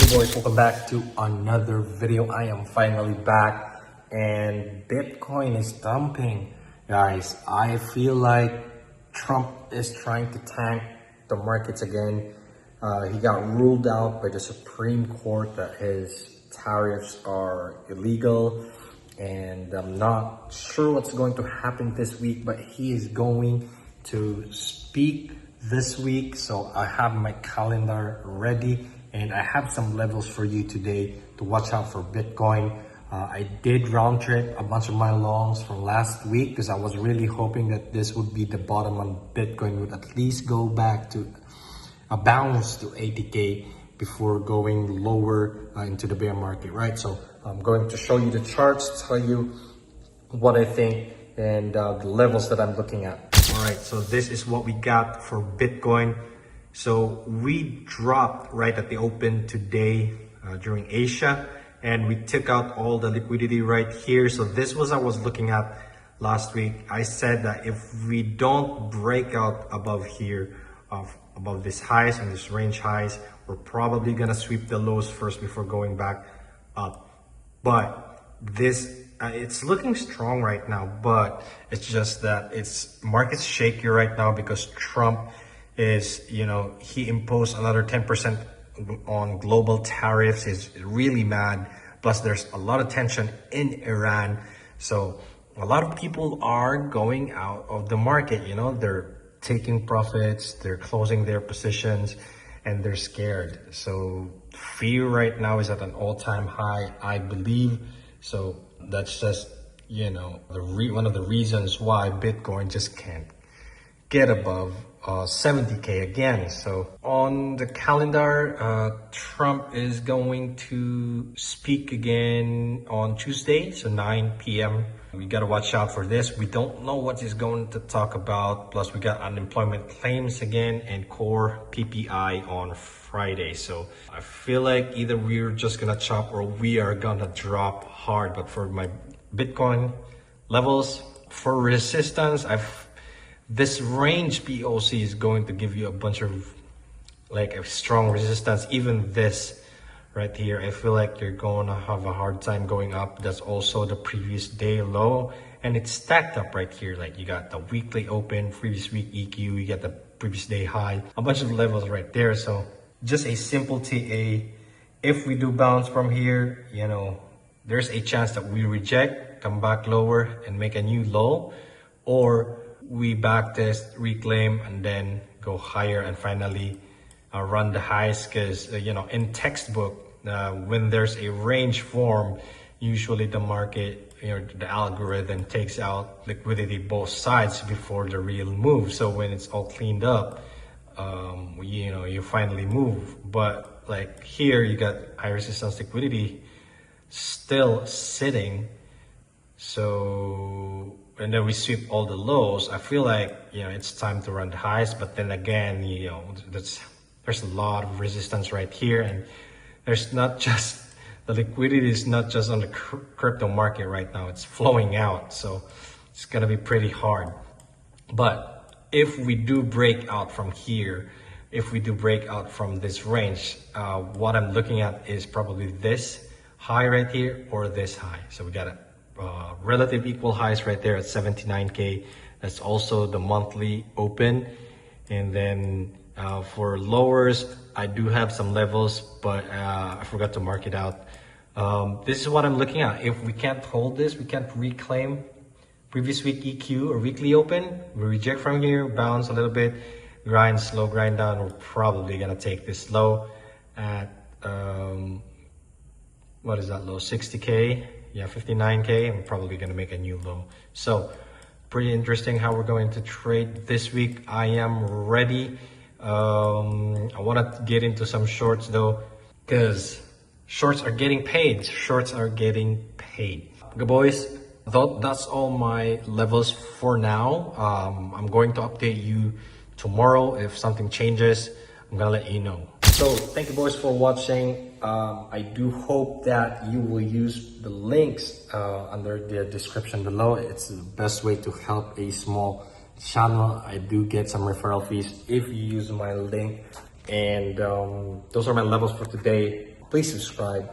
Hey boys, welcome back to another video. I am finally back and Bitcoin is dumping. Guys, I feel like Trump is trying to tank the markets again. He got ruled out by the Supreme Court that his tariffs are illegal, and I'm not sure what's going to happen this week, but he is going to speak this week. So I have my calendar ready and I have some levels for you today to watch out for Bitcoin. I did round trip a bunch of my longs from last week because I was really hoping that this would be the bottom on Bitcoin, would at least go back to a bounce to 80K before going lower into the bear market, right? So I'm going to show you the charts, tell you what I think and the levels that I'm looking at. All right, so this is what we got for Bitcoin. So we dropped right at the open today during Asia, and we took out all the liquidity right here. So this was I was looking at last week. I said that if we don't break out above here, above this highs and this range highs, we're probably gonna sweep the lows first before going back up. But this it's looking strong right now, but it's just that it's market's shaky right now because Trump is, he imposed another 10% on global tariffs. He's really mad. Plus there's a lot of tension in Iran. So a lot of people are going out of the market, they're taking profits, they're closing their positions, and they're scared. So fear right now is at an all-time high, I believe. So that's just, one of the reasons why Bitcoin just can't get above 70K again. So on the calendar, Trump is going to speak again on Tuesday, so 9 p.m. We got to watch out for this. We don't know what he's going to talk about. Plus we got unemployment claims again and core PPI on Friday. So I feel like either we're just gonna chop or we are gonna drop hard. But for my Bitcoin levels, for resistance, this range POC is going to give you a bunch of a strong resistance. Even this right here, I feel like you're going to have a hard time going up. That's also the previous day low, and it's stacked up right here. Like you got the weekly open, previous week EQ, you get the previous day high, a bunch of levels right there. So just a simple TA. If we do bounce from here, there's a chance that we reject, come back lower and make a new low, or we backtest, reclaim, and then go higher and finally run the highs. Because in textbook, when there's a range form, usually the market, the algorithm takes out liquidity both sides before the real move. So when it's all cleaned up, you finally move. But like here, you got high resistance liquidity still sitting. So and then we sweep all the lows. I feel like it's time to run the highs, but then again, there's a lot of resistance right here, and there's not just the liquidity is not just on the crypto market right now, it's flowing out. So it's gonna be pretty hard. But if we do break out from here, if we do break out from this range, what I'm looking at is probably this high right here or this high. So we got relative equal highs right there at 79K. That's also the monthly open. And then for lowers, I do have some levels, but I forgot to mark it out. This is what I'm looking at. If we can't hold this, we can't reclaim previous week EQ or weekly open, we reject from here, bounce a little bit, grind, slow grind down. We're probably gonna take this low at what is that low? 60K. Yeah, 59K. I'm probably gonna make a new low. So pretty interesting how we're going to trade this week. I am ready. I want to get into some shorts though, because shorts are getting paid. Shorts are getting paid. Good boys. That's all my levels for now. I'm going to update you tomorrow. If something changes, I'm gonna let you know. So thank you boys for watching. I do hope that you will use the links under the description below. It's the best way to help a small channel. I do get some referral fees if you use my link. And those are my levels for today. please subscribe,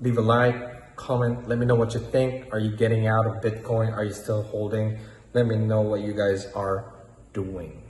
leave a like, comment, let me know what you think. Are you getting out of Bitcoin? Are you still holding? Let me know what you guys are doing.